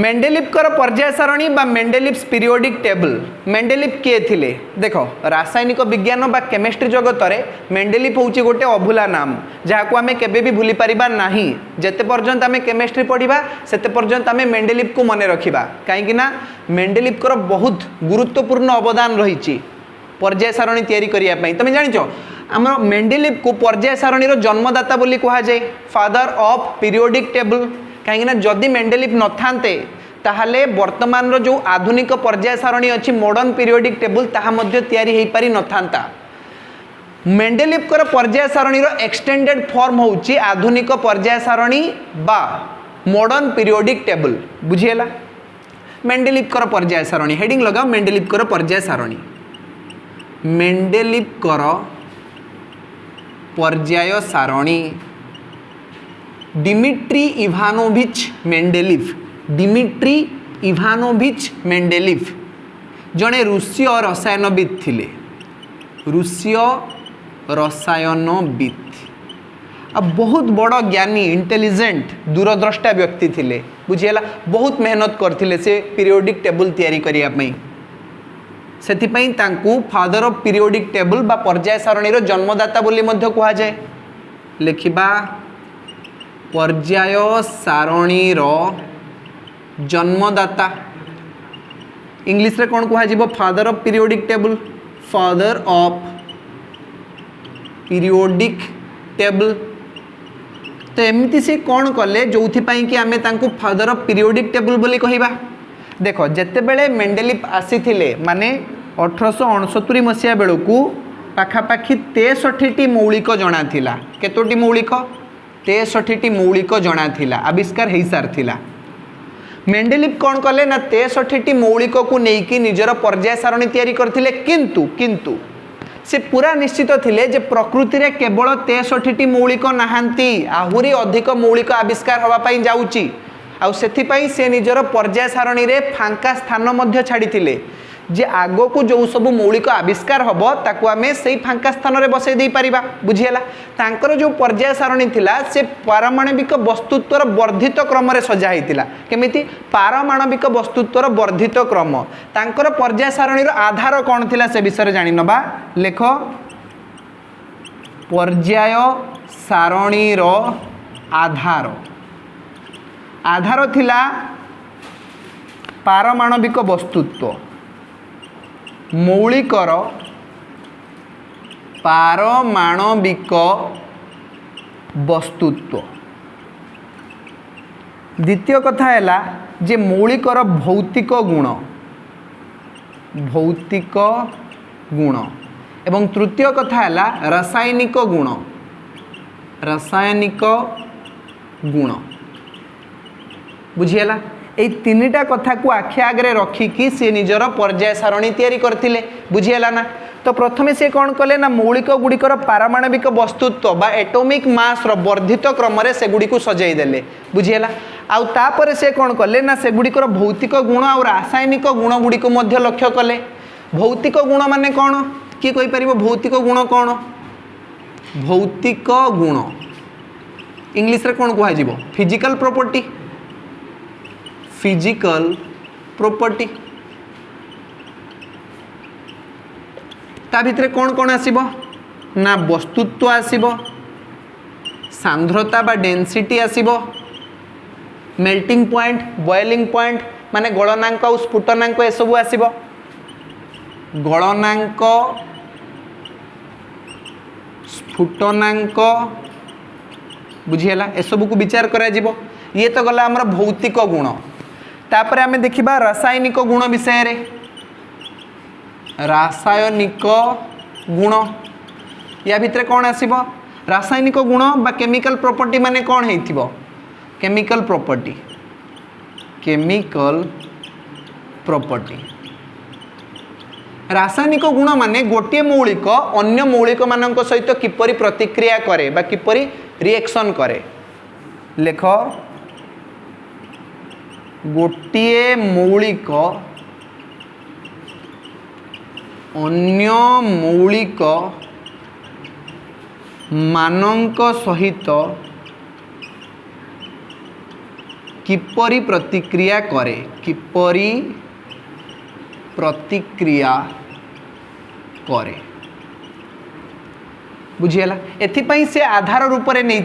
मेंडेलिफ्कर पर्याय सारणी बा मेंडेलिफ्स पीरियोडिक टेबल मेंडेलिफ किए थिले देखो रासायनिक विज्ञान बा केमिस्ट्री जगत रे मेंडेलिफ होची गोटे अभुला नाम जहाँ को आमे केबे भी भूली परिबा नाही जेते पर्यंत आमे केमिस्ट्री पढ़िबा सेते पर्यंत आमे मेंडेलिफ को मने रखिबा काहेकि ना मेंडेलिफ्कर बहुत गुरुत्वपूर्ण अवदान रहिछि पर्याय सारणी तैयारी करिया पई तमे जानिछो हमर मेंडेलिफ को पर्याय सारणी रो जन्मदाता बोली कहा जाय फादर ऑफ पीरियोडिक टेबल कहीं जदि मेंडेलिफ न थांते ताहले वर्तमान रो जो आधुनिक पर्याय सारणी अच्छी मॉडर्न पीरियोडिक टेबल ताहा मध्य तैयारी हेई पारि न थांता मेंडेलिफ कर पर्याय सारणी रो एक्सटेंडेड फॉर्म होची आधुनिक पर्याय सारणी बा मॉडर्न पीरियोडिक टेबल बुझिएला मेंडेलिफ कर पर्याय सारणी हेडिंग लगाओ मेंडेलिफ कर पर्याय सारणी मेंडेलिफ कर पर्याय सारणी Dmitry Ivanovich Mendeleev Dmitry Ivanovich Mendeleev जड़े रूसीय रसायनविद थिले रूसीय रसायनविद अब बहुत बड़ ज्ञानी इंटेलिजेंट दूरद्रष्टा व्यक्ति थिले बुझीला बहुत मेहनत करथिले से पीरियोडिक टेबल तैयारी करिया पई सेथिपई तांकू फादर ऑफ पीरियोडिक टेबल बा पर्याय सारणी रो जन्मदाता बोली मध्य कहा जाए लेखिबा पर्याय सारणी रो जन्मदाता इंग्लिश रे कौन कहा जीवो father of periodic table father of periodic table तो एमती से कौन कले जो कि आमे तांकु फादर ऑफ पीरियोडिक टेबल बोली कहिबा देखो जेते बेले मेंडेलिफ आसी थिले माने 1869 मसिया बेलू पाखापाखि 63टी मौलिक जणा थिला केतोटी मौलिक 63टी मौलिक जणा थिला आविष्कार हेई सार थिला मेंडेलिफ कौन कले ना 63टी मौलिक को नेकी निजर पर्याय सारणी तैयारी करथिले किंतु से पूरा निश्चित थिले जे प्रकृति रे केवल 63टी मौलिक नाहांती आहुरी अधिक मौलिक आविष्कार हवा पई जाउची आउ सेथि पई से निजर पर्याय सारणी रे फांका स्थान मध्य छाड़ी थिले जे आगो को जो सब मौलिक आविष्कार हम ताकू आमे से फांका स्थान रे बसई दे पारिबा बुझिएला तांकर जो पर्याय सारणी थिला से पारमाणविक वस्तुत्वर वर्धित क्रम रे सजा हेतिला केमिति पारमाणविक वस्तुत्वर वर्धित क्रम तांकर पर्याय सारणी रो आधार कोन थिला से विषय जानि नबा लेख पर्याय सारणी रो आधार थिला पारमाणविक वस्तुत्व मौलिकर पारमाणविक वस्तुत्व द्वितीय कथा है जे मौलिकर भौतिक गुण एवं तृतीय कथा है रासायनिक गुण बुझीला এই তিনটা কথা को आखि आगे रखिकी सी निजर पर्याय सारणी तैयारी करथिले बुझीला ना तो प्रथमे से कौन कले ना मौलिक गुड़िकर पारमाणविक वस्तुत्व बा एटॉमिक मास रो वर्धित क्रम रे से गुडी को सजाई देले बुझीला आउ तापर से कौन कले ना से गुड़िकर भौतिक गुण और रासायनिक गुण गुडी को मध्य लक्ष्य कले भौतिक गुण माने कौन कि कहि परिबो भौतिक गुण कौन भौतिक गुण इंग्लिश रे कौन कहा जिवो फिजिकल प्रॉपर्टी फिजिकल प्रॉपर्टी ता भितरे कौन कौन आसीबो ना वस्तुत्व आसीबो सांद्रता बा डेंसिटी आसीबो मेल्टिंग पॉइंट बॉइलिंग पॉइंट माने गलनांक और स्फुटनांक ए सब आसीबो गलनांक स्फुटनांक बुझीला ए सब को विचार करा जिवो ये तो गला हमर भौतिक गुण तापर आमे देखिबा रासायनिक गुण विषय रे रासायनिक गुण या भितरे कौन आसीबो रासायनिक गुण बा केमिकल प्रॉपर्टी माने कौन हेतिबो केमिकल प्रॉपर्टी रासायनिक गुण माने गोटे मौलिक अन्य मौलिक मानक सहित किपरि प्रतिक्रिया करे बा किपरि रिएक्शन करे लेख गोटिए मौलिक अन्य मौलिक मानक सहित किपरि प्रतिक्रिया करे, किपरि प्रतिक्रिया करे बुझीगला। एथिपाई से आधार रूप में नहीं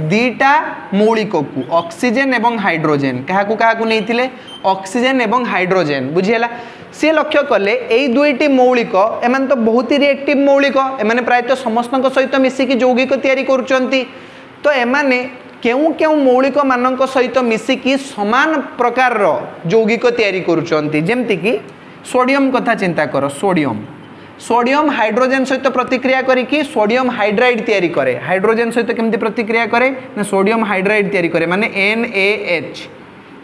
दीटा मौलिक को ऑक्सीजन एवं हाइड्रोजेन क्या नहीं ऑक्सीजन एवं हाइड्रोजेन बुझीगला। सी लक्ष्य कले यही दुईटी मौलिक एम तो बहुत ही रिएक्टिव मौलिक एम प्रायतः समस्त सहित मिसिकी यौगिक तैयारी करुँच तो एमाने केउ केउ मौलिक मान सहित मिसिकी समान प्रकार यौगिक तैयारी करुँच जेमती कि सोडियम कथा चिंता कर सोडियम सोडियम हाइड्रोजेन सहित प्रतिक्रिया करिकी सोडियम हाइड्राइड तैयारी करे हाइड्रोजेन सहित केमती प्रतिक्रिया करे ना सोडियम हाइड्राइड तैयारी करे माने NaH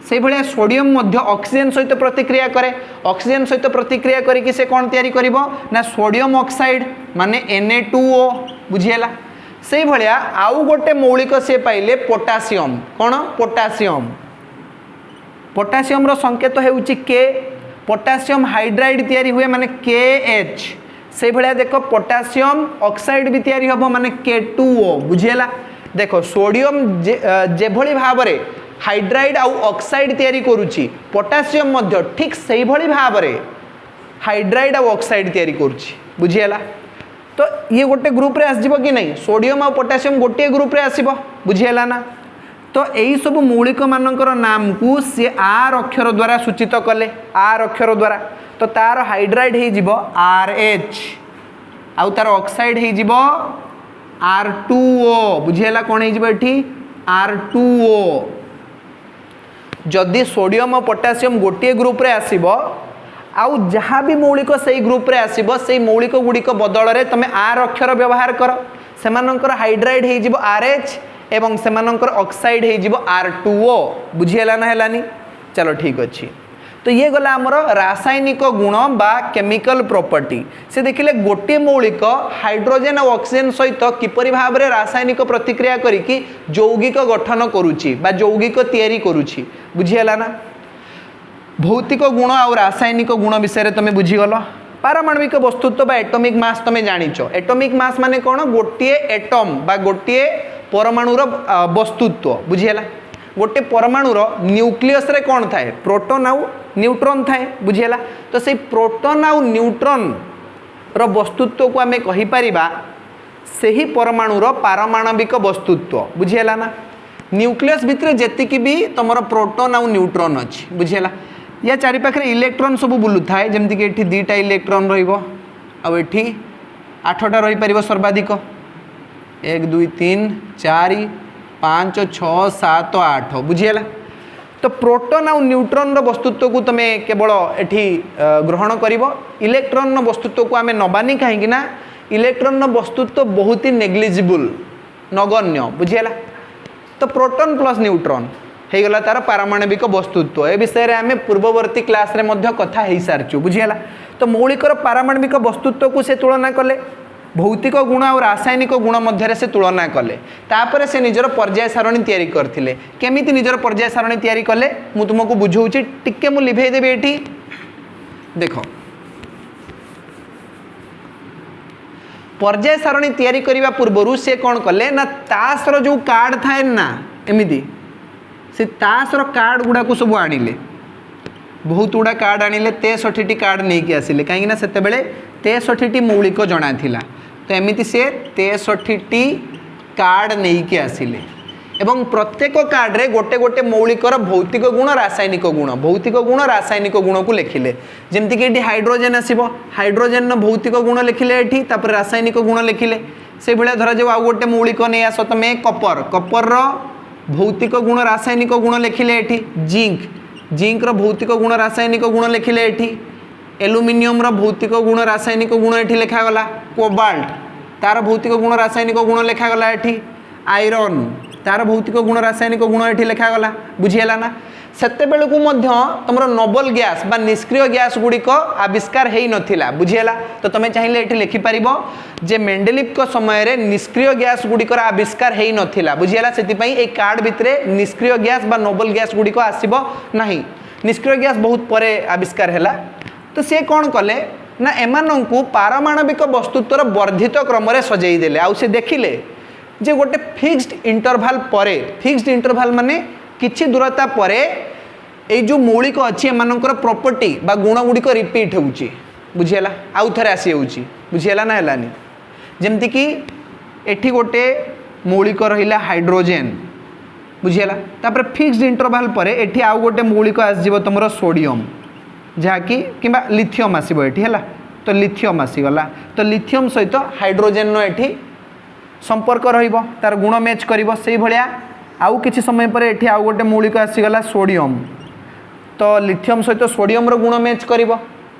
से भाया सोडियम मध्य ऑक्सीजन सहित प्रतिक्रिया करे ऑक्सीजन सहित प्रतिक्रिया करिकी से कौन तैयारी करिवो ना सोडियम ऑक्साइड माने Na2O बुझीगला। से भाया आउ गोटे मौलिक से पाइले पोटासियम कौन पोटासियम पोटासियम रो संकेत हेउची K पोटासियम हाइड्राइड तैयारी हुए माने KH से भाया देखो पोटासियम ऑक्साइड भी तैयारी हम माने K2O बुझीगला। देखो सोडियम जे भली भाव में हाइड्राइड आउ ऑक्साइड तैयारी करुच्ची पोटासियम मध्य ठीक से भली भाव में हाइड्राइड आउ ऑक्साइड तैयारी करुच्ची बुझीगला। तो ये गोटे ग्रुप रे आसजिबो कि नहीं सोडियम और पोटासियम गोटे ग्रुप रे आसीबो बुझीगला ना। तो यही सब मौलिक मानकर नाम को सी आर अक्षर द्वारा सूचित कले आर अक्षर द्वारा तो तार हाइड्राइड हो जिवो RH आउ तार ऑक्साइड हो जिवो R2O बुझीगला कौन हो जिवो एठी R2O। जदि सोडियम और पोटासियम गोटे ग्रुप रे आसीबो आउ जहाँ भी मौलिक से ग्रुप रे आसीबो से मौलिक गुड़िक बदल में तुम आर अक्षर व्यवहार कर सेमानंकर हाइड्राइड हो जिवो RH एवं सेमानंकर ऑक्साइड हो जिवो R2O बुझीगला ना हेलानी। चलो ठीक अच्छी तो ये गला आमर रासायनिक गुण बा केमिकल प्रॉपर्टी से देखिले गोटे मौलिक हाइड्रोजेन और ऑक्सीजन सहित किपरि भाव में रासायनिक प्रतिक्रिया करिकी यौगिक गठन करुच्ची बा यौगिक तैयारी करुच्ची बुझीगला ना। भौतिक गुण और रासायनिक गुण विषय तुम बुझीगल। पारमाणविक वस्तुत्व बा एटॉमिक मास तुम जानिच एटॉमिक मास माने कौन गोटे एटम बा गोटे परमाणुर वस्तुत्व बुझीगला। गोटे परमाणुर न्यूक्लियस रे कौन थाए प्रोटॉन आउ न्यूट्रॉन थाए बुझीगला। तो से प्रोटॉन आउ न्यूट्रॉन रो वस्तुत्व को आमे कहि परिबा सेही परमाणुर पारमाणविक वस्तुत्व बुझीगला ना। न्यूक्लियस भितर जेतिकी भी तुमर प्रोटॉन आउ न्यूट्रॉन अछि बुझीगला। या चारि पाखरे इलेक्ट्रॉन सब बुलु थाए जेमति कि एठी दुईटा इलेक्ट्रॉन रहिबो आ एठी 8टा रहि परिबो सर्वाधिक 1 2 3 4 5 6 7 8 बुझीगला। तो प्रोटॉन आउ न्यूट्रॉन रो वस्तुत्व को तुम केवल एठी ग्रहण करिवो इलेक्ट्रॉन रो वस्तुत्व को आमे नबानी कहीं ना इलेक्ट्रॉन रो वस्तुत्व बहुत ही नेग्लिजिबल नगण्य बुझीगला। तो प्रोटॉन प्लस न्यूट्रॉन हो गला तार पारमाणविक वस्तुत्व ए विषय रे आमे पूर्ववर्ती क्लास रे मध्य कथा हो सारचु बुझीगला। तो मौलिकर पारमाणविक वस्तुत्व को से तुलना कले भौतिक गुण और रासायनिक गुण मध्य से तुलना कले तापर से निजर पर्याय सारणी तैयारी करथिले केमिति निजर पर्याय सारणी तैयारी कले मु तुमको बुझौछि टिके मु लिभेई देबे एठी देखो। पर्याय सारणी तैयारी करिवा पूर्वरु से कोन कले ना तास रो जो कार्ड थाए ना एमिति से तास रो कार्ड गुडा को सब आनिले बहुत गुड़ा कार्ड आनिले 63टी कार्ड नहीं कि आसिले कहीं ना सेते बेले 63टी मौलिक जणा थिला तो एमिति से 63टी कार्ड नहीं कि आसिले एवं प्रत्येक कार्ड रे गोटे गोटे मौलिकर भौतिक गुण रासायनिक गुण को लिखिले जेमति कि हाइड्रोजेन आसीबो हाइड्रोजेन न भौतिक गुण लिखिले एठी तापर रासायनिक गुण लिखिले से भले धरा जो आ गोटे मौलिक नै आसो तमे कपर रो भौतिक गुण रासायनिक गुण लिखिले एठी जिंक रो भौतिक गुण रासायनिक गुण लिखिले एठी एल्युमिनियम रो भौतिक गुण रासायनिक गुण एठी लिखा गला कोबाल्ट तार भौतिक गुण रासायनिक गुण लिखा गला एठी आयरन तार भौतिक गुण रासायनिक गुण एठी लिखा गला बुझियला ना सेते बेलू को मध्य तुमरो नोबल गैस बा निष्क्रिय गैस गुडी को आविष्कार हेई नथिला बुझियला तो तमे चाहिले एठी लिखि परिबो जे मेंडेलिव को समय रे निष्क्रिय गैस गुडी को आविष्कार हेई नथिला बुझियला सेति पई ए कार्ड भितरे निष्क्रिय गैस बा नोबल गैस गुडी को आसीबो नाही निष्क्रिय गैस बहुत परे आविष्कार हेला तो से कोन कले ना एमानंकु पारमाणविक वस्तुत्वर वर्धित क्रम रे सजेई देले आ से देखिले जे गोटे फिक्स्ड इंटरवल परे फिक्स्ड इंटरवल माने किछि दूरता परे ए जो मौलिक अच्छी एमानकर प्रॉपर्टी बा गुण गुड़िक रिपीट होउची बुझिला आउ थरे आसी होउची बुझिला ना हेलानी जेमति कि एठी गोटे मौलिक रहिला हाइड्रोजन बुझिला तापर फिक्स्ड इंटरवल परे एठी आउ गोटे मौलिक आसीबो तुमरो सोडियम जहा कि किबा लिथियम आसीबो एठी हला तो लिथियम आसीगला तो लिथियम सहित हाइड्रोजन नो एठी संपर्क रहिबो तार गुण मैच करिवो सेही भलिया आउ किछि समय पर एठी आउ गोटे मौलिक आसीगला सोडियम तो लिथियम सहित सोडियम रो गुण मैच करिवो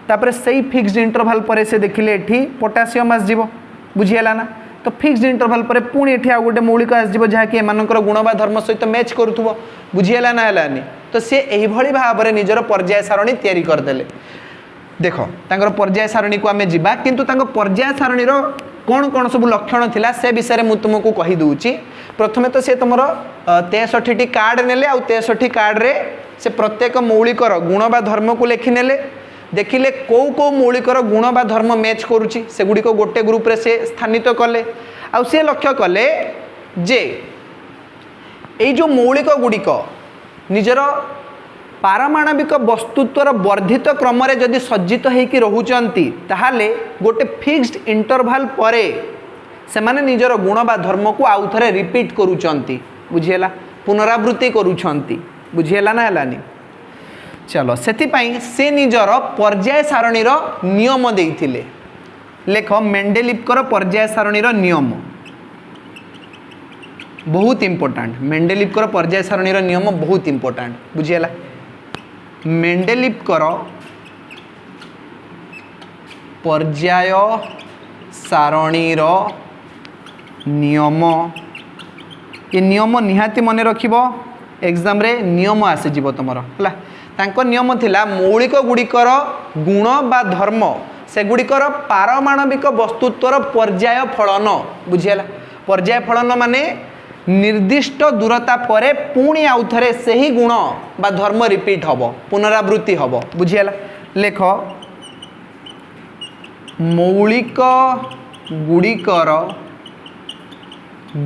तापर सेही फिक्स्ड इंटरवल पर से देखिले एठी पोटासियम आसीबो बुझियला ना तो फिक्स्ड इंटरवल पर पुणी एठी आउ गोटे मौलिक आसीबो जहा कि एमानकर गुण बा धर्म सहित मैच करूथबो बुझियला ना हेलानी तो से एही भली भाबरे निजर पर्याय सारणी तयारी कर देले देखो तांकर पर्याय सारणी को आमे जिबा किंतु तांकर पर्याय सारणी रो कौन कौन सब लक्षण थिला से विषय में तुमको कहि दूची प्रथमे तो से तुमरो 63 टी कार्ड नेले आ 63 कार्ड रे से प्रत्येक मौलिकर गुण बा धर्म को लेखि नेले देखिले को मौलिकर गुण बा धर्म मैच करूची से गुडी को गोटे ग्रुप रे से स्थानित कले आ से लक्ष्य कले जे ए जो मौलिक गुडी को निजर पारमाणविक वस्तुत्वर वर्धित क्रम रे जदि सज्जित होइकी रहुचंती ताहाले गोटे फिक्स्ड इंटरवल परे से माने निजर गुण बा धर्म को आउ थरे रिपीट करूचंती बुझियला पुनरावृत्ति करूचंती बुझियला ना हलानी चलो सेति पई से निजर पर्याय सारणी रो नियम देइथिले लेख मेंडेलिव पर्याय सारणी रो नियम बहुत इंपोर्टेंट मेंडेलिव पर्याय सारणी रो नियम बहुत इंपोर्टेंट बुझियला मेंडेलिव पर्याय सारणीर नियम ये नियम निहाती मन रखिबो एग्जाम रे नियम आसी जीवो तुमर हला तांको नियम थिला मौलिक गुड़िकर गुण बा धर्म से गुड़िकर पारमाणविक वस्तुत्वर पर्याय फलन बुझियला पर्याय फलन माने निर्दिष्ट दूरता परे पुणी आउ थरे सही गुण बा धर्म रिपीट हबो पुनरावृत्ति हबो बुझियला लेख मौलिक गुड़िकर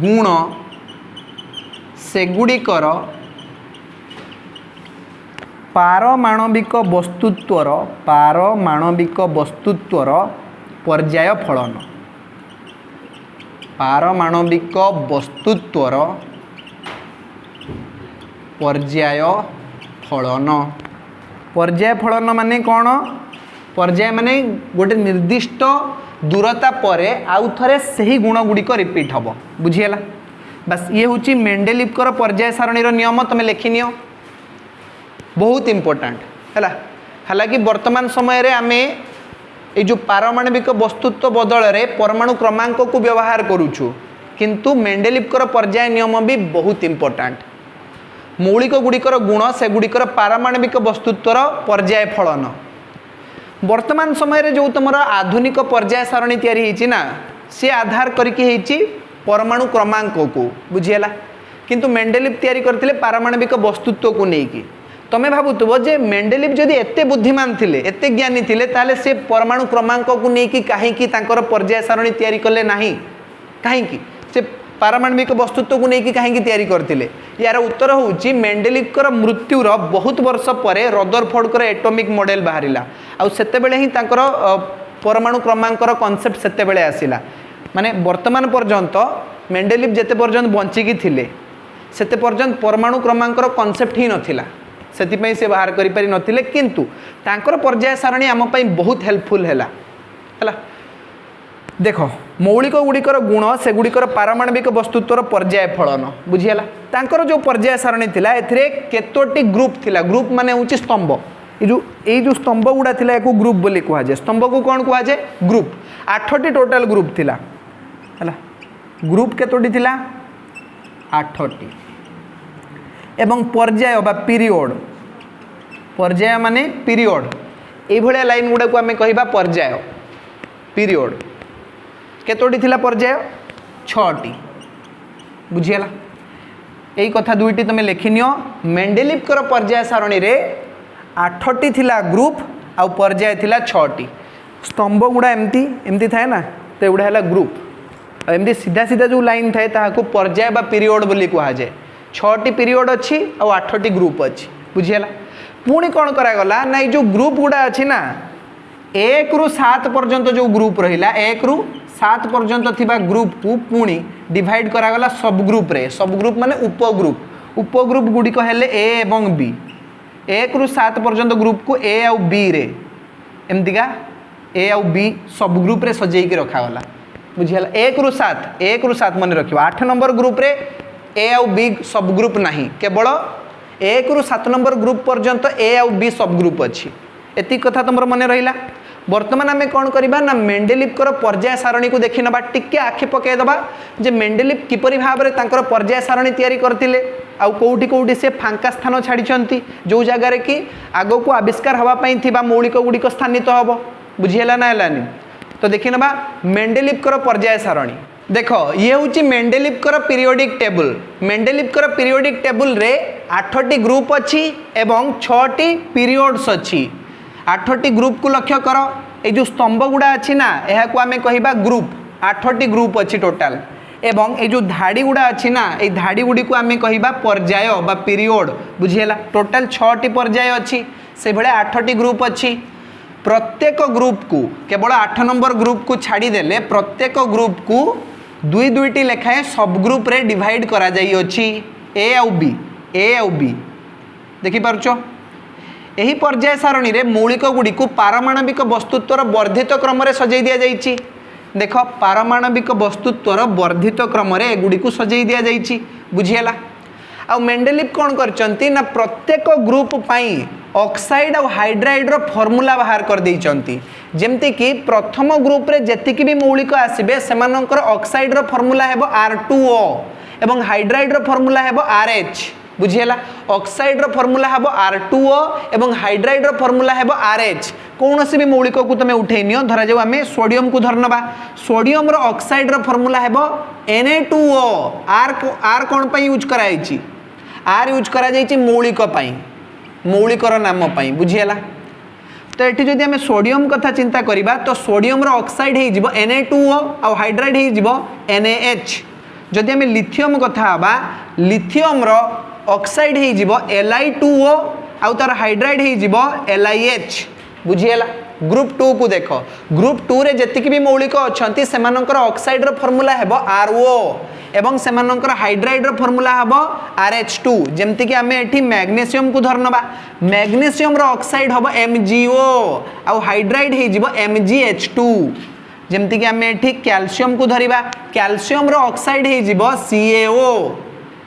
गुण सेगुड़िकर पारमाणविक वस्तुत्वर पर्याय फलन पारमाणविक वस्तुत्वर पर्याय फलन माने कौन पर्याय माने गोटे निर्दिष्ट दूरता परे आउ थरे सही गुण गुड़िक रिपीट हबो बुझियला बस ये हूँ मेंडेलिव पर्याय सारणीर नियम तुम लिखिनियो बहुत इंपोर्टेंट है हालांकि वर्तमान समय रे आमे ये जो पारमाणविक वस्तुत्व बदल रे परमाणु क्रमांक को व्यवहार करूछु किंतु मेंडेलिव पर्याय नियम भी बहुत इंपोर्टेंट मौलिक गुड़िकर गुण से गुड़िकर पारमाणविक वस्तुत्वर पर्याय फलन वर्तमान समय रे जो तुम आधुनिक पर्याय सारणी तैयारी होइछि ना से आधार करके होइछि परमाणु क्रमांक को बुझियला किंतु मेंडेलिव तैयारी करथिले पारमाणविक वस्तुत्व को लेकी तमें भावुव जे मेंडेलिव जदि एते बुद्धिमान थिले एते ज्ञानी थिले ताले से परमाणु क्रमांक को लेकी काहेकि तांकर पर्याय सारणी तैयारी कले नाही काहेकि से पारमाणविक वस्तुत्व को लेकी काहेकि तैयारी करथिले यार उत्तर होउची मेंडेलिव मृत्युर बहुत वर्ष परे रदरफोर्ड एटॉमिक मॉडल बाहरिला आ सेते बेले ही तांकर परमाणु क्रमांकर कॉन्सेप्ट सेते बेले आसिला माने वर्तमान पर्यंत मेंडेलिव जेते पर्यंत बंचिकी थिले सेते पर्यंत परमाणु क्रमांकर कॉन्सेप्ट ही नथिला सेति से बाहर करि पारि नथिले किंतु तांकर पर्याय सारणी आम पई बहुत हेल्पफुल हैला देखो मौलिक गुड़िकर गुण से गुड़िकर पारमाणविक वस्तुत्वर पर्याय फलन बुझियला तांकर जो पर्याय सारणी थिला एथिरे केतोटी ग्रुप थिला ग्रुप माने होची स्तंभ ये जो स्तंभ गुड़ा थिला एको ग्रुप बोली कहा जाए स्तंभ को कौन कहा जाए ग्रुप 8टी टोटल ग्रुप थिला हला ग्रुप केतोटी थिला 8टी एवं पर्याय बा पीरियड पर्याय माने पीरियड ए भलिया लाइन गुड़ा को आमे कहिबा पर्याय पीरियड केतोटी थिला पर्याय 6टी बुझियला एई कथा दुईटी तमे लेखिनियो मेंडेलिव पर्याय सारणी रे 8टी थिला ग्रुप आ पर्याय थिला 6टी स्तंभ गुड़ा एमती एमती थाए ना तो एगुड़ा है ग्रुप एमती सीधा सीधा जो लाइन थाए ताहाको पर्याय बा पीरियड बोली कहा जाए 6टी पीरियड अच्छी और 8टी ग्रुप अच्छी बुझीगला पुणी कौन करागला ना जो ग्रुप गुड़ा अच्छी ना 1 ରୁ 7 पर्यंत जो ग्रुप रहा 1 ରୁ 7 पर्यंत थिबा ग्रुप को पुणी डिवाइड करागला सब ग्रुप माने उपग्रुप गुड़िक हेले ए एवं बी 1 ରୁ 7 पर्यंत ग्रुप को ए आउ बी रे एमतीका ए आउ बी सब ग्रुप रे सजेई के रखागला बुझीगला 1 ରୁ 7 मन रखियो 8 नंबर ग्रुप रे ए आउ बी सब ग्रुप नहीं केवल 1 ରୁ 7 नंबर ग्रुप पर्यंत ए आउ बी सब ग्रुप अच्छी एति कथा तुम मन रहा बर्तमान आम कौन करवा ना मेंडेलिफ पर्याय सारणी को देखी नवा टिके आखि पकईदबा जे मेंडेलिफ किपरि भाव में तांकर पर्याय सारणी तैयारी करथिले आउ कोउठी कोउठी से फांका स्थान छाड़ी जो जगार कि आग को आविष्कार हवापाई थिबा मौलिक गुड़िक स्थानित हम बुझीला ना हलानी तो देखी नवा मेंडेलिफ पर्याय सारणी देख ये हूँ मेंडेलिफ पीरियोडिक टेबल रे 8टी ग्रुप अच्छी एवं 6टी पीरियड्स अच्छी 8टी ग्रुप को लक्ष्य कर ये जो स्तंभ गुड़ा अच्छी ना यह को आम कह ग्रुप 8टी ग्रुप अच्छी टोटाल एवं ये जो धाड़ी गुड़ा अच्छी ना ये धाड़ी गुड़ी को आम कह पर्याय बा पीरियड बुझीला टोटाल 6टी पर्याय अच्छी से भाई 8टी ग्रुप अच्छी प्रत्येक ग्रुप को केवल 8 नंबर ग्रुप को छाड़ीदेले प्रत्येक ग्रुप को 2-2टी लेखाएं सब ग्रुप रे डिवाइड करा जाई अछि ए आउ बी देखि पारछो एही पर्याय सारणी रे मौलिक गुड़ी को पारमाणविक वस्तुत्वर वर्धित क्रम रे सजाई दिया जाइछि देख पारमाणविक वस्तुत्वर वर्धित क्रम रे एगुड़ी को सजाई दिया जाइछि बुझियला आ मेंडेलिफ कौन करचंती ना प्रत्येक ग्रुप पाई ऑक्साइड और हाइड्राइड रो फॉर्मूला बाहर कर देइचंती जेमती कि प्रथम ग्रुप रे जतिकि भी मौलिक आसीबे सेमानंकर ऑक्साइड रो फॉर्मूला हेबो R2O एवं हाइड्राइड रो फॉर्मूला हेबो RH बुझियला ऑक्साइड रो फॉर्मूला हेबो R2O एवं हाइड्राइड रो फॉर्मूला हेबो RH कौन सी भी मौलिक को तुम उठे नियो धरा जाऊ आम सोडियम को धरनबा सोडियम रो ऑक्साइड रो फॉर्मूला हेबो Na2O R कौन पई यूज कराइछि R यूज करा जाइछि मौलिक पई मौलिकर नाम पई बुझियला तो ये जदि आम सोडियम कथा चिंता करिबा तो सोडियम रो ऑक्साइड हे जिवो Na2O आ हाइड्राइड हे जिवो NaH जदि आम लिथियम कथा हबा लिथियम रो ऑक्साइड हे जिवो Li2O आ तार हाइड्राइड हे जिवो LiH बुझियला ग्रुप 2 को देख ग्रुप 2 रे जतिकि भी मौलिक अछंती सेमानकर ऑक्साइड रो फॉर्मूला हेबो RO एवं सेमानकर हाइड्राइड रो फॉर्मूला हेबो RH2 जेमति कि आमे एठी मैग्नीशियम को धरनबा मैग्नीशियम रो ऑक्साइड हेबो MgO आ हाइड्राइड हे जिवो MgH2 जेमति कि आमे एठी कैल्शियम को धरिबा कैल्शियम रो ऑक्साइड हे जिवो CaO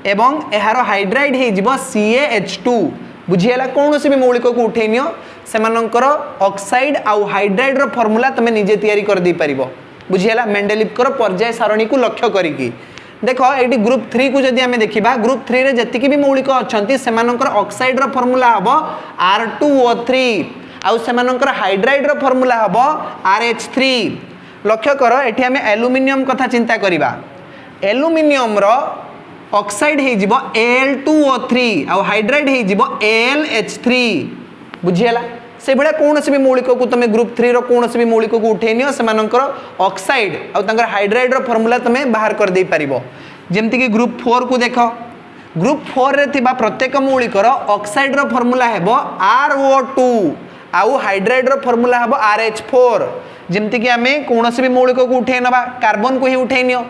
एवं एहारो हाइड्राइड हे जिवो CaH2 बुझियला कौन सी भी मौलिक को उठे नियो सेमानंकर ऑक्साइड आउ हाइड्राइड रो फॉर्मूला तमे निजे तैयारी कर दी परिबो बुझियला मेंडेलिफ पर्याय सारणी को लक्ष्य करिकी देखो एटी ग्रुप 3 को जदि हमें देखिबा ग्रुप 3 रे जतिकि भी मौलिक अछंती सेमानंकर ऑक्साइड रो फॉर्मूला हबो R2O3 आउ सेमानंकर हाइड्राइड रो फॉर्मूला हबो RH3 लक्ष्य करो एठी हमें एल्युमिनियम कथा चिंता करिबा एल्युमिनियम रो ऑक्साइड हे जिवो Al2O3 आ हाइड्राइड हे जिवो AlH3 बुझियला से भले कौन से भी मौलिक को तुम ग्रुप 3 रो कौन से भी मौलिक को उठे नियो सेमानकर ऑक्साइड आ तांकर हाइड्राइड रो फॉर्मूला तुम बाहर कर दे परिबो जेमति कि ग्रुप 4 को देखो ग्रुप 4 रे थिबा प्रत्येक मौलिक रो ऑक्साइड रो फॉर्मूला हेबो RO2 आ हाइड्राइड रो फॉर्मूला हेबो RH4 जेमति कि हमें कौन से भी मौलिक को उठे नबा कार्बन को ही उठे नियो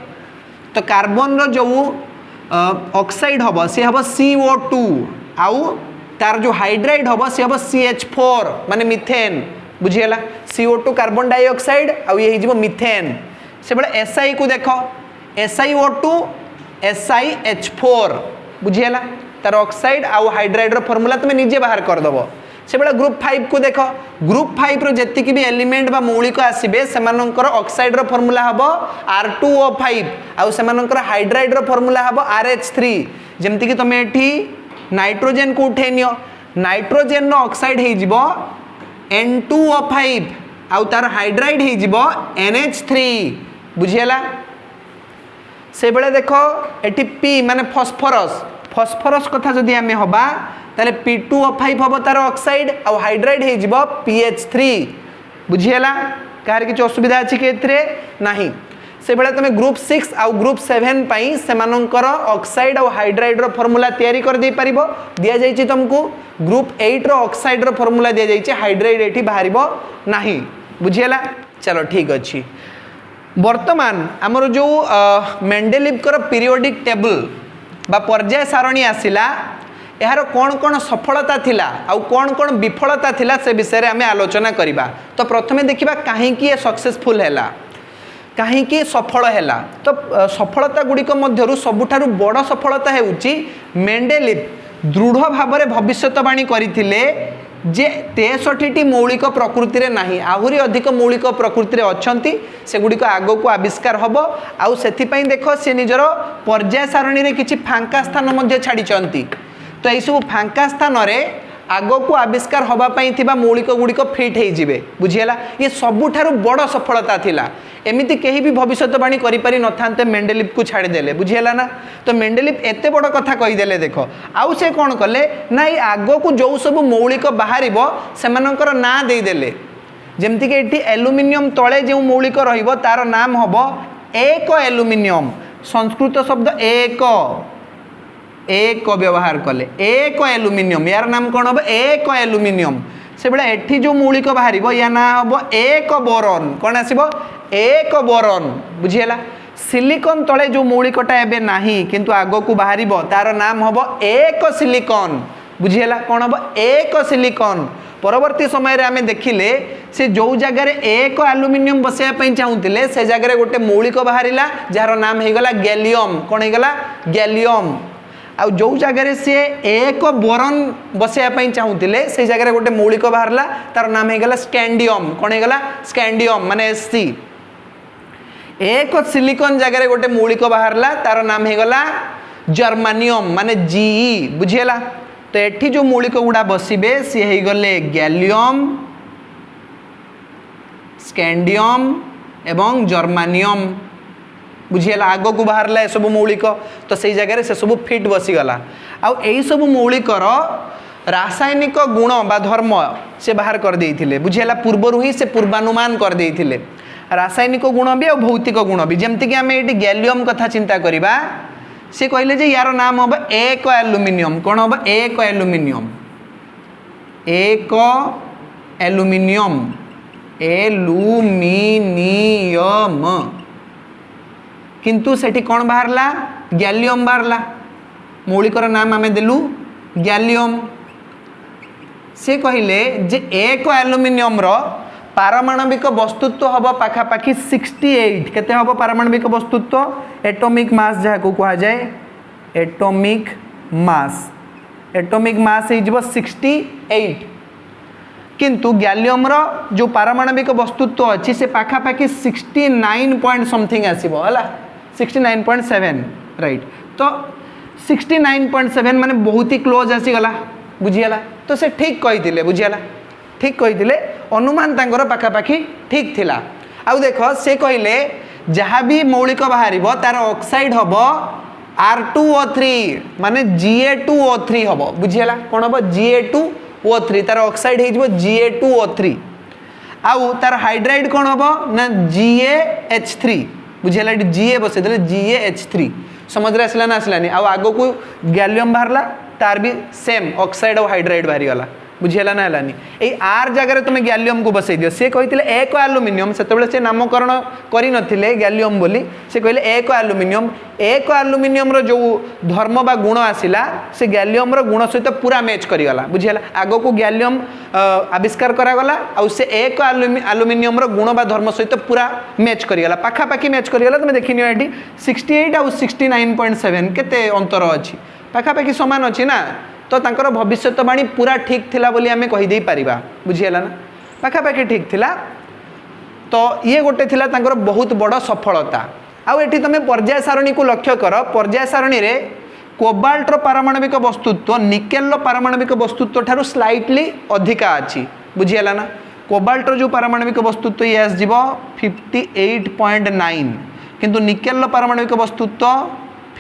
तो कार्बन रो जो ऑक्साइड हम सी हम CO2 आउ तार जो हाइड्राइड हम सी हम CH4 माने मिथेन बुझीगला CO2 कार्बन डाइऑक्साइड आउ ये हो मिथेन से बड़े SI को देख SiO2 SiH4 बुझीगला तार ऑक्साइड आउ हाइड्राइड रो फॉर्मूला तुम निजे बाहर कर दबो से बड़ा ग्रुप 5 को देख ग्रुप 5 रो जतिकि भी एलिमेंट बा मौलिक आसीबे सेमानंकर ऑक्साइड रो फॉर्मूला हबो R2O5 आउ सेमानंकर हाइड्राइड रो फॉर्मूला हबो RH3 जेमति कि तमे एठी नाइट्रोजन को उठे नियो नाइट्रोजन रो ऑक्साइड हे जिवो N2O5 आउ तार हाइड्राइड हे जिवो NH3 बुझियला से बेले देखो एठी P माने फॉस्फोरस कथा जदि हमें हबा ताले P2O5 हम तार ऑक्साइड आ हाइड्राइड हे PH3 बुझियला कार कि असुविधा अछि के एथरे नाही से भाई तुम ग्रुप 6 आउ ग्रुप 7 पाई सेमानंकर ऑक्साइड आउ हाइड्राइड रो फार्मूला तैयारी कर दे परिबो दिया जायछि तुमको ग्रुप 8 रो ऑक्साइड रो फार्मूला दिया जायछि हाइड्राइड एठी बाहरिबो नाही बुझियला चलो ठीक अछि वर्तमान हमर जो मेंडेलिव कर पीरियोडिक टेबल बा पर्याय सारणी आसिला यार कौन कौन सफलता थिला आउ कौन कौन विफलता थिला से विषय में आलोचना करिबा तो प्रथमे देखिबा काहे कि सक्सेसफुल हैला काहे कि सफल हैला तो सफलता गुड़िक मध्यरु सबुठारु बड़ सफलता हेउची मेंडेलिव दृढ़ भाव में भविष्यवाणी करथिले जे 63टी मौलिक प्रकृति रे नाही आहुरी अधिक मौलिक प्रकृति रे अछंती से गुड़िक आगो को आविष्कार हबो आउ सेथि पई देखो से निजरो पर्याय सारणी रे किछि फांका स्थान मध्ये छाडी चंती तो यही सब फांका स्थान रे आगो को आविष्कार हवा पई थिबा मौलिक गुड़िक फिट हो जिवे बुझियला ये सबुठारु बड़ सफलता थिला एमिति केही भी भविष्यवाणी करि पारि नथांते मेंडेलिव को छाड़ी देले बुझियला ना तो मेंडेलिव एते बड़ कथा कहि देले देखो आउ से कोन कले ना ई आगो को जो सब मौलिक बाहरिबो सेमानकर ना देई देले जेमति के एठी एल्युमिनियम तळे जे मौलिक रहिबो तार नाम हबो एक एल्युमिनियम संस्कृत शब्द एक व्यवहार कले एक एल्युमिनियम यार नाम कौन हम एक एल्युमिनियम से बड़ा एठी जो मौलिक बाहर या ना हम एक बोरन कौन आसब एक बोरन बुझीला सिलिकन तले जो मौलिकटा एबे नाही किंतु आगो को बाहर तार नाम हम एक सिलिकन बुझीला कौन हम एक सिलिकन परवर्ती समय रे आमे देखिले से जो जगह एक एल्युमिनियम बसैया चाहूले से जगह गोटे मौलिक बाहरिला जार नाम होगला गैलियम कौन होगला गैलियम आउ जो जगह से एक बोरन बसैया चाहूले से जगह गोटे मौलिक बाहरला तार नाम होगला स्कैंडियम कौन होगला स्कैंडियम माने सी एक सिलिकन जगह गोटे मौलिक बाहरला तार नाम होगला जर्मानियम माने जीई बुझीला तो एठी जो मौलिक गुड़ा बसबे सी हो गले गैलियम स्कैंडियम एवं जर्मानियम बुझीला आगो को बाहरला सब मौलिक तो से जगह से सब फिट बसीगला आउ यही सब मौलिकर रासायनिक गुण बा धर्म से बाहर कर देइथिले बुझीला पूर्वरु ही से पूर्वानुमान कर देइथिले रासायनिक गुण भी और भौतिक गुण भी जमती कि आम ये गैलियम कथा चिंता करिबा से कहले जे यार नाम हम एक एल्युमिनियम कौन हम एक एल्युमिनियम एल्युमिनियम किंतु सेठी कौन बाहरला गैलियम बाहरला मौलिकर नाम आमे देलु गैलियम से कहले जे एक एल्युमिनियम रो पारमाणविक वस्तुत्व हम पाखापाखि 68 केते हम पारमाणविक वस्तुत्व एटॉमिक मास जहाँ को कहा जाए एटॉमिक मास हो 68 किंतु गैलियम रो जो पारमाणविक वस्तुत्व अच्छी से पाखापाखि 69 पॉइंट समथिंग आसीबो हला 69.7 राइट तो 69.7 माने बहुत ही क्लोज आसीगला बुझीगला तो से ठीक कही बुझीगला ठीक कही अनुमान तांकर पाखापाखि ठीक थिला आउ देखो से कहले जहाँ भी मौलिक बाहर तार ऑक्साइड हम R2O3 माने Ga2O3 हम बुझीगला कौन हम Ga2O3 तार ऑक्साइड हो Ga2O3 आउ तार हाइड्राइड कौन हम ना GaH3 बुझीगला Ga बसे GaH3 समझ रे आसला ना आसलानी आउ आगो को गैलियम बाहरला तार भी सेम ऑक्साइड और हाइड्राइड बाहरी गला बुझीला ना हलानी ए आर जगह तुम गैलियम को बसई दियो से कहते एक एल्युमिनियम से नामकरण करी नथिले गैलियम बोली से कहले एक एल्युमिनियम रो जो धर्म बा गुण आसिला से गैलियम रो गुण सहित पूरा मैच करिगला बुझीला आगो को गैलियम आविष्कार करागला आ से एक एल्युमिनियम रो गुण बा धर्म सहित पूरा मैच करिगला पाखापाखि मैच करिगला तुम देखिनियो एटी 68 आ 69.7 केते अंतर अछि पाखापाखि समान अछि ना तो तांकर भविष्यवाणी पूरा ठीक थिला बोली आमे कहि देई परिबा बुझियला ना पाखापाखि ठीक थिला तो ये गोटे थिला तांकर बहुत बड़ सफलता आउ एठी तमे पर्याय सारणी को लक्ष्य कर पर्याय सारणी रे कोबाल्ट रो पारमाणविक वस्तुत्व निकेल रो पारमाणविक वस्तुत्व ठारू स्लाइटली अधिका अछि बुझियला ना कोबाल्ट रो जो पारमाणविक वस्तुत्व ये आस जीवो 58.9 किंतु निकेल रो पारमाणविक वस्तुत्व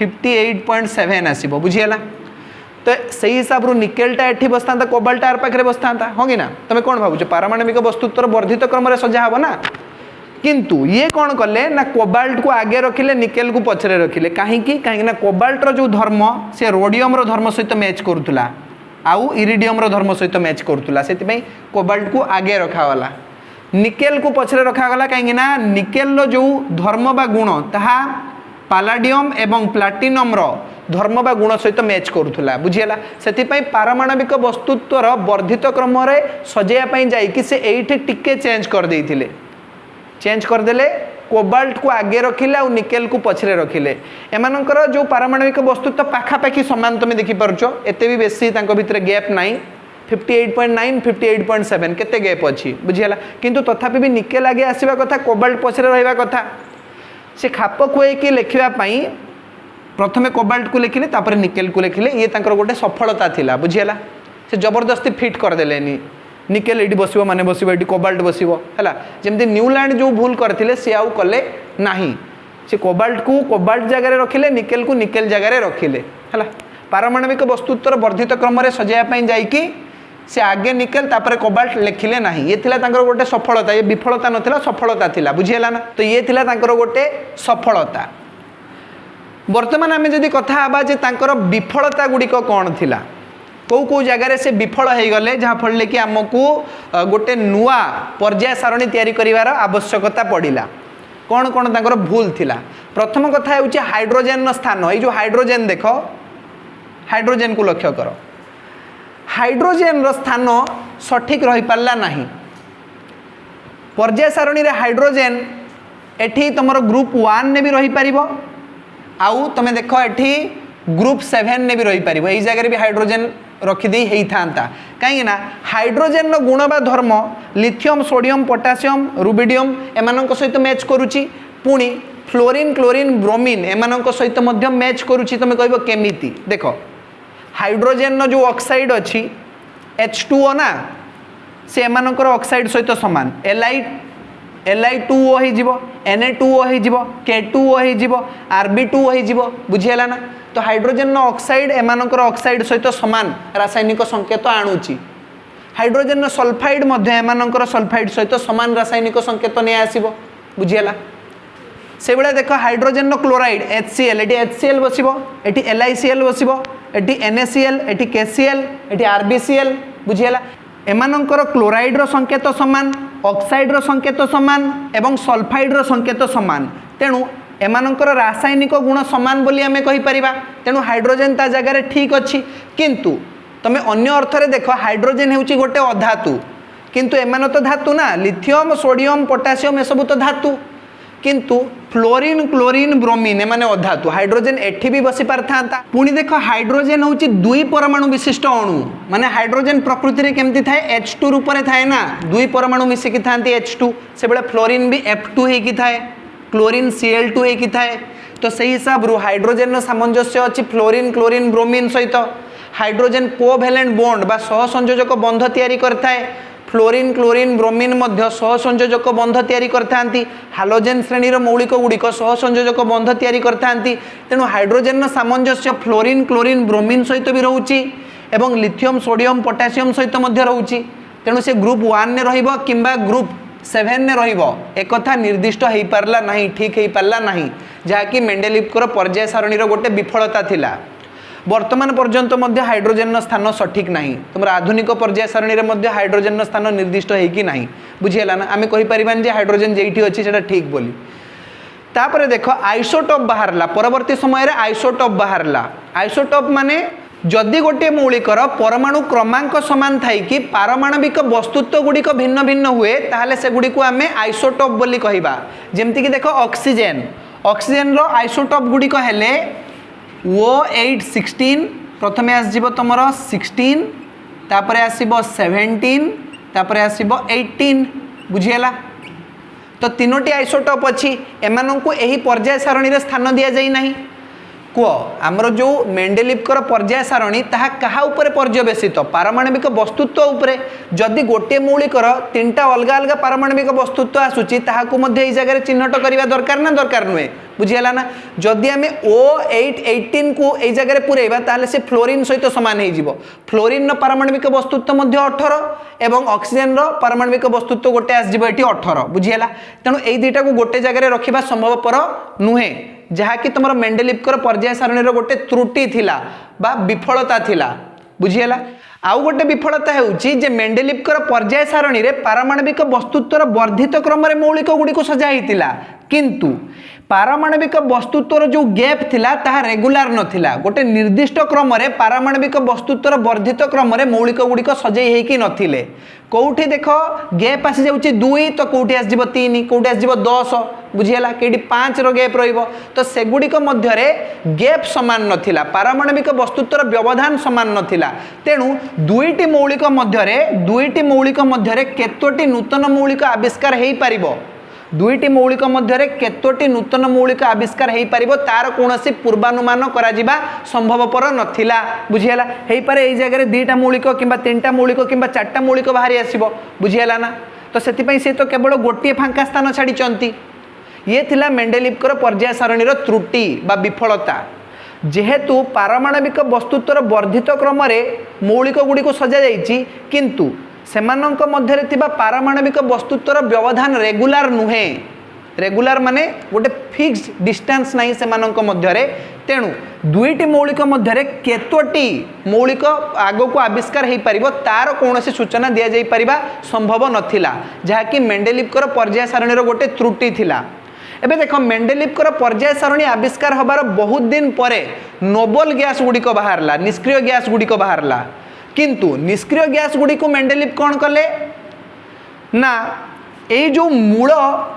58.7 आसीबो बुझियला तो सही हिसाब रू निकेलटा एठी बसता कोबाल्ट आर पाखरे बसता हाँ कि ना तुम कौन भावुच पारमाणविक वस्तुत्व वर्धित क्रम सजा हम ना किंतु ये कौन कले ना कोबाल्ट को आगे रखिले निकेल को पछरे रखिले कहीं ना कोबाल्ट रो जो धर्म से रोडियम रो धर्म सहित मैच करूला आउ इरिडियम रो धर्म सहित मैच करूला से कोबाल्ट को आगे रखागला निकेल को पछरे रखागला कहीं ना निकेल रो जो धर्म बा गुण ताहा पालाडियम एवं प्लाटिनम रो धर्म बा गुण सहित मैच करूला बुझीला से पारमाणविक वस्तुत्वर वर्धित क्रम रे सजेया पई जाई कि से एठी टिके चेंज कर देइथिले चेंज करदेले कोबाल्ट को आगे रखिले और निकेल को पछरे रखिले एमानकर जो पारमाणविक वस्तुत्व पाखापाखि समान तुम देखिपारुछ एते भी बेसी तांको भितरे गैप नाही 58.9 58.7 केते गैप अछि बुझियला किंतु तथापि भी निकेल आगे आसीबा कथा कोबाल्ट पछरे रहिबा कथा से खाप खुए कि लेखिबा पई प्रथमे कोबाल्ट को लिखिले तापर निकेल को लिखिले ये तांकर गोटे सफलता थिला बुझियला से जबरदस्ती फिट कर देलेनी निकेल एटी बसिबो माने बसिबो एटी कोबाल्ट बसिबो हैला जेमति न्यूलैंड जो भूल करथिले से आउ कले नाही से कोबाल्ट को कोबाल्ट जगह रे रखिले निकेल को निकेल जगह रे रखिले हैला पारमाणविक वस्तुत्वर वर्धित क्रम रे सजाया पई जाई कि से आगे निकेल तापर कोबाल्ट लिखिले नाही ये थिला तांकर गोटे सफलता ये विफलता नथिला सफलता थिला बुझियला ना तो ये थिला तांकर गोटे सफलता वर्तमान आमे जदी कथा आबा जे तांकर विफलता गुडी को कोन थिला कौ कौ जगार से विफल हो गले जहाँ फल कि आमको गोटे नुआ पर्याय सारणी तैयारी करिवार आवश्यकता पड़िला कौन कौन तांकर भूल थिला प्रथम कथा है हाइड्रोजेन स्थान ये जो हाइड्रोजेन देख हाइड्रोजेन को लक्ष्य कर हाइड्रोजेन स्थान सठिक रही पारला नहीं पर्याय सारणी रे हाइड्रोजेन एठी तुम ग्रुप 1 ने भी रही पारिबो आउ तुम देख एठी ग्रुप 7 ने भी रही पारिबो एई जगह भी हाइड्रोजेन रखिदे ही था कहीं हाइड्रोजेन गुण बा धर्म लिथियम सोडियम पोटासियम रुबिडियम एमानक सहित मैच करुची पुणी फ्लोरीन क्लोरीन ब्रोमीन एमानक सहित मध्य मैच करुची तुम कहबो केमिति देखो हाइड्रोजेन जो ऑक्साइड अछि H2O ना से एमानकर ऑक्साइड सहित समान Li2O हो जिवो Na2O हो जिवो K2O हो जिवो Rb2O हो जिवो बुझियला ना तो हाइड्रोजेन ऑक्साइड एमानकर ऑक्साइड सहित समान रासायनिक संकेत आणुची हाइड्रोजेन सल्फाइड मध्य एमानकर सल्फाइड सहित समान रासायनिक संकेत नहीं आसीबो बुझियला से बेला देखो हाइड्रोजेन क्लोराइड HCl एटी HCl बसिबो एटी LiCl बसिबो एटी NaCl एटी KCl एटी RbCl बुझियला एमानकर क्लोराइड रो संकेत समान ऑक्साइड रो संकेत समान एवं सल्फाइड रो संकेत समान तेणु एमानकर रासायनिक गुण समान बोली आमे कहि परिबा तेणु हाइड्रोजेन ता जगह रे ठीक अछि किंतु तमे अन्य अर्थ रे देखो हाइड्रोजेन हेउची गोटे अधातु किंतु एमान तो धातु ना लिथियम सोडियम पोटासियम ए सब तो धातु किंतु फ्लोरीन क्लोरीन ब्रोमीन एमाने अधातु हाइड्रोजेन एठी भी बसी पारथांता पुणी देखो हाइड्रोजेन होची दुई परमाणु विशिष्ट अणु माने हाइड्रोजेन प्रकृति रे केमती थाए H2 रूप रे थाए ना दुई परमाणु मिसी कि थांती H2 से बेले फ्लोरीन भी F2 हे कि थाए क्लोरीन Cl2 हे कि थाए तो सही हिसाब रु हाइड्रोजेन सामंजस्य अछि फ्लोरीन क्लोरीन ब्रोमीन सहित हाइड्रोजेन कोवैलेंट बॉन्ड बा सहसंयोजक बंध तयारी करथाए फ्लोरीन क्लोरीन ब्रोमीन मध्य सहसंयोजक बंध तयारी करथांती हालोजेन श्रेणी मौलिक गुड़िक सहसंयोजक बंध तयारी करथांती तेणु हाइड्रोजेन सामंजस्य फ्लोरीन क्लोरीन ब्रोमीन सहित भी रोची एवं लिथियम सोडियम पोटासियम सहित मध्य रोची तेणु से ग्रुप 1 ने रहिबो किंबा ग्रुप 7 ने रहिबो एक कथा निर्दिष्ट हेई पारला नाही ठीक हेई पारला नाही जाकी मेंडेलिवकर पर्याय सारणी गोटे विफलता थिला वर्तमान पर्यंत मध्य हाइड्रोजेन स्थान सठिक नाही तुम आधुनिक पर्याय सारणी रे मध्य हाइड्रोजेन स्थान निर्दिष्ट है कि नाही बुझियला ना आमे कहि परिबान जे हाइड्रोजेन जेठी अछि सेटा ठीक बोली तापरे देखो आइसोटोप बाहरला परवर्ती समय रे आइसोटोप बाहरला आइसोटोप माने जदि गोटे मौलिकर परमाणु क्रमांक समान थाई कि पारमाणविक वस्तुत्व गुडी को भिन्न भिन्न हुए ताहले से गुडी को आमे आइसोटोप बोली कहिबा जेमति कि देखो ऑक्सीजन ऑक्सीजन रो आइसोटोप गुडी को हेले O816 प्रथमे आसीबो तमरो 16 तापरे आसीबो 17 तापरे आसीबो 18 बुझियला तो तीनोटी आइसोटोप अछि एमानंकु एही पर्याय सारणी रे स्थान दिया जाई नाही कह आमर जो मेंडेलिव्कर पर्याय सारणी ताहा कहा उपरे पर्यवेसित पारमाणविक वस्तुत्व उपरे जदि गोटे मौलिकर तीनटा अलग अलग पारमाणविक वस्तुत्व आसूची ताहाकु मध्य एई जगह चिन्हट करबा दरकार ना दरकार नुहे बुझीगला ना जदि आमे O818 को एई जगह पुरेबा ताले से फ्लोरीन सहित समान हे जिवो फ्लोरीन पारमाणविक वस्तुत्व मध्य 18 एवं ऑक्सीजन रो पारमाणविक वस्तुत्व गोटे आस जिवो एटी 18 बुझीगला तेणु एई दुईटा को गोटे जगह रखिबा संभवपर नुहे जहाँकि तुम मेंडेलिव्कर पर्याय सारणी गोटे त्रुटि थिला बा विफलता थिला बुझीगला आउ गोटे विफलता होउची जे मेंडेलिव्कर पर्याय सारणी रे पारमाणविक वस्तुत्वर वर्धित क्रम रे मौलिक गुडी को सजा हितिला किंतु पारमाणविक वस्तुत्वर जो गैप थिला ताहा रेगुलर नथिला गोटे निर्दिष्ट क्रम रे पारमाणविक वस्तुत्वर वर्धित क्रम रे मौलिक गुडी को सजई हेकी नथिले कोठी देखो गैप आसी जाउची 2 तो कोठी आस जिवो 3 कोठी आस जिवो 10 बुझीगला केडी 5 रो गैप रहिबो तो सेगुडी को मध्य रे गैप समान नथिला पारमाणविक वस्तुत्वर व्यवधान समान नथिला तेनु दुईटी मौलिक मध्य रे केतोटी नूतन मौलिक आविष्कार हेई परिबो दुईटी मौलिक मध्य केतोटी नूतन मौलिक आविष्कार हो पार तार कौन पूर्वानुमान करा संभवपर नथिला बुझीगला हो पारे एई जगह दुईटा मौलिक किंबा तीनटा मौलिक किंबा चारटा मौलिक बाहरी आसीबो बुझीगला ना तो सेतिपई से तो केवल गोटे फांका स्थान छाड़ी ये थिला मेंडेलिव्कर पर्याय सारणीर त्रुटि बा विफलता जेहेतु पारमाणविक वस्तुत्वर वर्धित क्रम मौलिक गुडी को सजा जाइछि किंतु सेमानंक मध्यरे थिबा पारमाणविक वस्तुत्वर व्यवधान रेगुलर नुहे रेगुलर माने गोटे फिक्स्ड डिस्टेंस नहीं सेमानंक मध्यरे तेणु दुईटी मौलिक मध्यरे केतोटी मौलिक आग को आविष्कार हो पार तार कौन सूचना दि जाई परिबा संभव नथिला जहाँकि मेंडेलिव्कर पर्याय सारणीर गोटे त्रुटि थिला एबे देख मेंडेलिव्कर पर्याय सारणी आविष्कार होबार बहुत दिन परे नोबल गैस गुड़िक बाहरला निष्क्रिय गैस गुड़िक बाहरला किंतु निष्क्रिय गैस गुड़ी को मेंडेलिव कौन कले ना ये जो मूल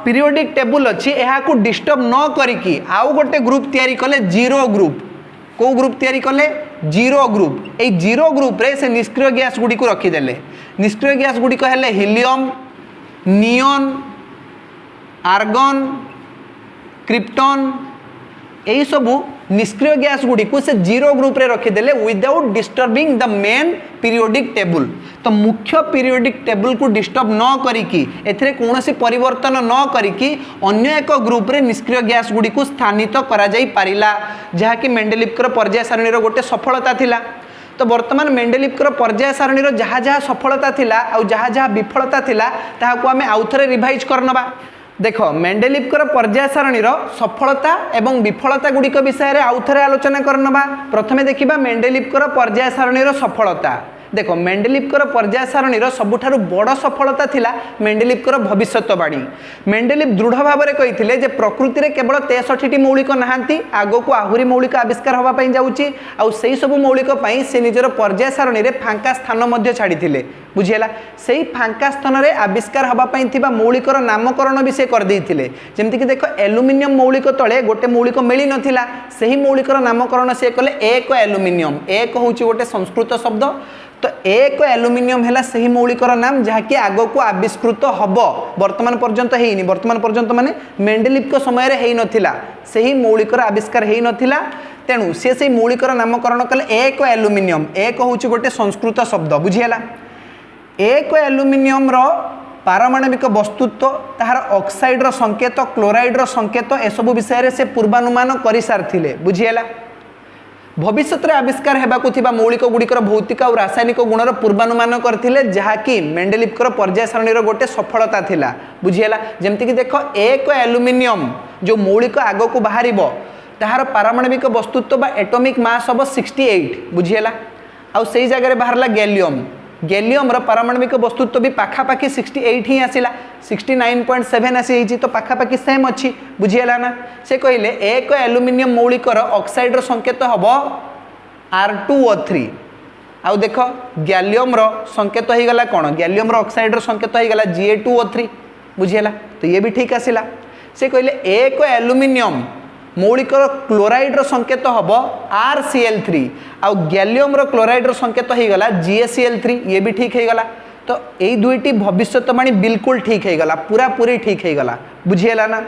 पीरियोडिक टेबुल अच्छी यह को डिस्टर्ब न करिकी आउ गोटे ग्रुप तैयारी कले जीरो ग्रुप को ग्रुप तैयारी कले zero group A zero group रे से निष्क्रिय गैस गुड़ी को रखीदेले निष्क्रिय गैस गुड़ी को हेले हीलियम नियन आर्गन क्रिप्टन यही सबू निष्क्रिय गैस गुड़ी को से जीरो ग्रुप रे रखीदेले without disturbing the main periodic table तो मुख्य पीरियोडिक टेबुल को डिस्टर्ब न करिकी एथिरे कोनोसी परिवर्तन न करिकी अन्य एक ग्रुप रे निष्क्रिय गैस गुड़ी को स्थानित करा जाई पारिला जहाँकि मेंडेलिव्कर पर्याय सारणीर गोटे सफलता थिला तो वर्तमान मेंडेलिव्कर पर्याय सारणीर जहाँ जहाँ सफलता थिला और जहाँ जहाँ विफलता थिला ताहाको आमे आउथरे रिवाइज करनबा देख मेंडेलिव्कर पर्याय सारणीर सफलता एवं विफलता गुड़िक विषय में आउथरे आलोचना करनबा प्रथमे देखिबा मेंडेलिव्कर पर्याय सारणीर सफलता देख मेंडेलिव्कर पर्याय सारणीर सबुठारु बड़ सफलता थिला मेंडेलिव्कर भविष्यवाणी मेंडेलिव दृढ़ भाव में कही जे प्रकृति में केवल 63 मौलिक नहांती आगो को आहुरी मौलिक आविष्कार होगा जाऊँगी आई सब मौलिक से निजर पर्याय सारणी में फांका स्थान मध्य छाड़ी बुझीगला से फांका स्थान में आविष्कार होगा मौलिकर नामकरण भी से करदे जमीक देख एल्युमिनियम मौलिक तले गोटे मौलिक मिल नाला से मौलिकर नामकरण से कले एक एल्युमिनियम एक हूँ गोटे संस्कृत शब्द तो एक एल्युमिनियम है सही मौलिकर नाम जहाँकि आग को आविष्कृत हम वर्तमान पर्यंत है वर्तमान पर्यंत माने मेंडेलिव समय है नथिला सही मौलिकर आविष्कार है नथिला तेणु सी से मौलिकर नामकरण कले एक एल्युमिनियम एक हूँ गोटे संस्कृत शब्द बुझीगला एक एल्युमिनियम पारमाणविक वस्तुत्व ताहार ऑक्साइड संकेत क्लोराइड संकेत एसबू विषय से पूर्वानुमान कर सारी बुझीगला भविष्य में आविष्कार होगा मौलिक गुड़िकर भौतिक और रासायनिक गुणर पूर्वानुमान करथिले जहाँकि मेंडेलिव्कर पर्याय सारणीर गोटे सफलता थिला बुझीगला जमीक देख एक एल्युमिनियम जो मौलिक आग को बाहर ताहार पारमाणविक वस्तुत्व बा एटॉमिक मास हम 68 बुझीगला आउ से जगह बाहरला गैलियम गैलियम पारमाणविक वस्तुत्व भी पाखापाखि 68 ही आसला 69.7 आसी तो पाखापाखि सेम अच्छी बुझीगला ना से कहले एक एल्युमिनियम मौलिकर ऑक्साइड संकेत हम R2O3 आउ देख गैलियम संकेत हो गला कौन गैलियम ऑक्साइड संकेत हो गला Ga2O3 बुझीगला तो ये भी ठीक आसला से कहले एक एल्युमिनियम मौलिकर क्लोराइड संकेत हम RCl3 आउ गैलियम क्लोराइड संकेत हो गला GaCl3 ये भी ठीक हो गला तो यही दुईटी भविष्यवाणी बिल्कुल ठीक हो गला पूरा पूरी ठीक हो गला बुझीगला ना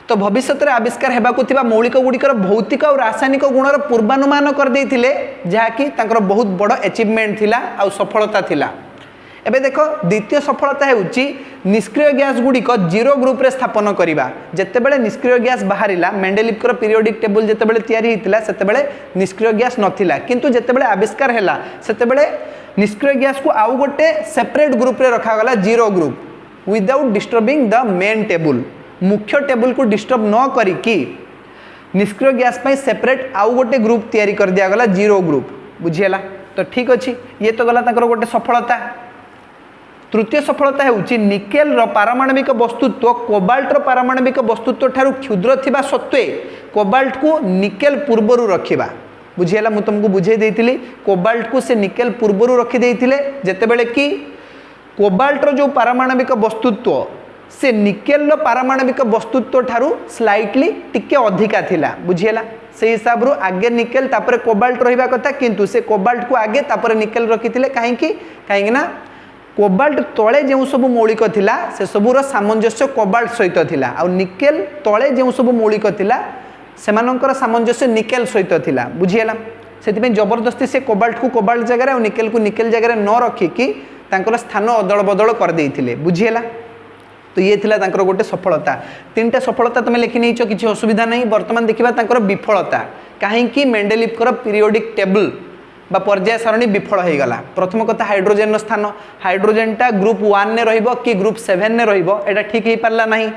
तो भविष्य में आविष्कार होगा मौलिक गुड़िकर भौतिक और रासायनिक गुणर पूर्वानुमान करदे जहाँकि बहुत बड़ अचिवमेंट थिला आ सफलता थिला। एबे देखो द्वितीय सफलता है निष्क्रिय गैस गुड़िक जीरो ग्रुप रे स्थापन करवा। जितेबाला निष्क्रिय गैस बाहरिला मेंडेलिव पीरियोडिक टेबल जितेबाला तैयारी होता सेतेबेले निष्क्रिय गैस नथिला, किंतु जितेबाला आविष्कार हैला सेतेबेले निष्क्रिय गैस को आउ गोटे सेपरेट ग्रुप रे रखागला zero group without disturbing the main table. मुख्य टेबल को डिस्टर्ब न करिकी निष्क्रिय गैस पाई सेपरेट आउ गोटे ग्रुप तैयारी कर दिया गला जीरो ग्रुप। बुझीला तो ठीक अच्छी ये तो गला ताकर गोटे सफलता। तृतीय सफलता है निकेल पारमाणविक वस्तुत्व कोबाल्ट पारमाणविक वस्तुत्व ठारू क्षुद्र थिबा सत्वे कोबाल्ट को निकेल पूर्वरु रखिबा। बुझीला मु तुमको बुझे देइतिली कोबाल्ट को से निकेल पूर्वरु रखि देइतिले जेतेबेले कि कोबाल्ट जो पारमाणविक वस्तुत्व से निकेल पारमाणविक वस्तुत्व ठारू स्लाइटली टिके अधिका थिला। बुझीला से हिसाब रो आगे निकेल तापर कोबाल्ट रहिबा कथा, किंतु से कोबाल्ट को आगे तापर निकेल रखिथिले काहेकि ना कोबाल्ट तले जो सब मौलिक थिला से सबूर सामंजस्य कोबाल्ट सहित थिला आ निकेल तले जो सब मौलिक थिला सेमानंकर सामंजस्य निकेल सहित थिला। बुझीला से जबरदस्ती से कोबाल्ट को कोबाल्ट जगह और निकेल को निकेल जगह न रखिकी तांकर स्थान अदल बदल कर देइथिले। बुझीला तो ये थिला तांकर गोटे सफलता। तीनटा सफलता तुम लिखि नहीं किसी असुविधा नहीं। वर्तमान देखा तांकर विफलता कहीं मेंडेलिव पीरियोडिक टेबल बा पर्याय सारणी विफल हो गला। प्रथम कथा हाइड्रोजेन स्थान हाइड्रोजेनटा ग्रुप 1 ने रहिबो कि ग्रुप 7 ने रहिबो एटा ठीक हो पारला नहीं।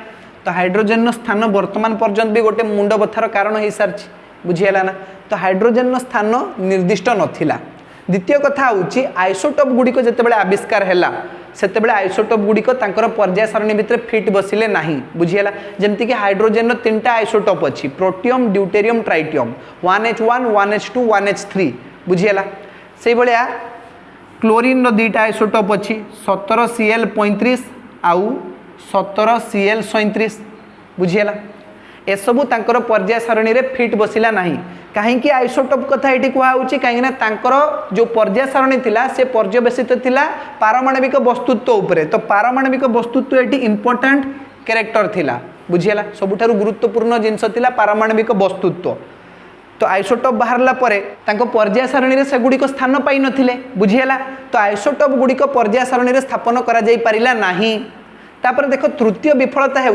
तो हाइड्रोजेन स्थान वर्तमान पर्यंत भी गोटे मुंड बथार कारण हो सारी। बुझीला ना तो हाइड्रोजेन स्थान निर्दिष्ट नथिला। द्वितीय कथा हूँ आइसोटोप गुड़िक जितेबाला आविष्कार है सेतेबेले आइसोटोप गुड़िक तांकर पर्याय सारणी भितर फिट बसिले नहीं। बुझीला जमती कि हाइड्रोजेन तीनटा आइसोटोप अच्छी protium deuterium tritium 1H1 1H2 1H3। बुझीला से भाया क्लोरीन दुईटा आइसोटोप अच्छी 17Cl35 आउ 17Cl37। बुझीला एसबू तांकर पर्याय सारणी रे फिट बसिला नहीं। कहीं आइसोटोप कथा ये कहुच्छी कहीं जो पर्याय सारणी थिला से पर्यवेसित थिला पारमाणविक वस्तुत्व उपरे। तो पारमाणविक वस्तुत्व ये इंपोर्टेंट कैरेक्टर थिला। बुझीला सबुठारु गुरुत्वपूर्ण जिनस थिला पारमाणविक वस्तुत्व। तो आइसोटोप बाहरला परे तांको पर्याय सारणी रे सेगुड़िक स्थान पाई नथिले। बुझीला तो आइसोटोप गुड़िक पर्याय सारणी रे स्थापन करा जाई परिला नहीं। तापर देखो तृतीय विफलता है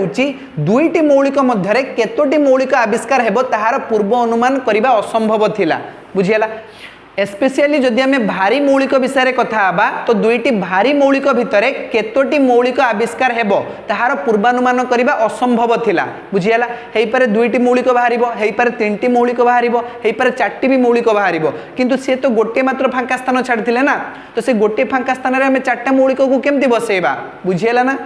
दुईटी मौलिक मध्य केतोटी मौलिक आविष्कार हेबो ताहार पूर्व अनुमान करिबा असंभव थिला। बुझीला स्पेशली जदि आमे भारी मौलिक विषय कथा हबा तो दुईटी भारी मौलिक भितर केतोटी मौलिक आविष्कार हेबो ताहार पूर्वानुमान करिबा असंभव थिला। बुझीला हेई पारे दुईटी मौलिक बाहरिबो हेई पारे तीनटी मौलिक बाहरिबो हेई पारे चारटी भी मौलिक बाहरिबो, किंतु से तो गोटे मात्र फांका स्थान छाड़थिले ना। तो से गोटे फांका स्थान रे आमे चारटा मौलिक को केमती बसेबा। बुझीला ना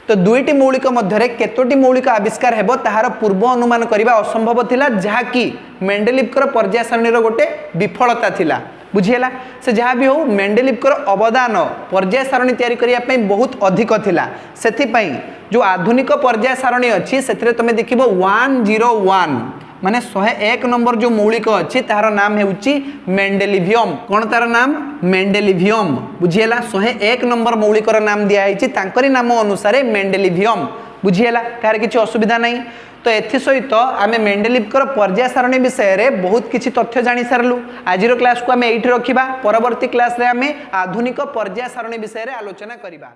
तो दुईटी मौलिक मध्य केतोटी मौलिक आविष्कार हेबो ताहार पूर्व अनुमान करिबा असंभव थिला, जहाँकि मेंडेलिव पर्याय सारणीर गोटे विफलता थिला। बुझीला से जहाँ भी हो मेंडेलिव अवदान पर्याय सारणी तैयारी करिया पई बहुत अधिक थिला। सेथिपई जो आधुनिक पर्याय सारणी अच्छी से तुम देखिबो 101 माने 101 नंबर जो मौलिक अच्छी तार नाम हेउची मेंडेलिवियम। कौन तार नाम मेंडेलिवियम। बुझीला 101 नंबर मौलिकर नाम दिया है तांकरी नाम अनुसार मेंडेलिवियम। बुझीला कार किसी असुविधा नहीं। तो एथि सहित आमे मेंडेलिव पर्याय सारणी विषय में बहुत किसी तथ्य जानी सारू। आज क्लास को आम ये रखा परवर्ती क्लास रे आमे आधुनिक पर्याय सारणी विषय में आलोचना करिबा।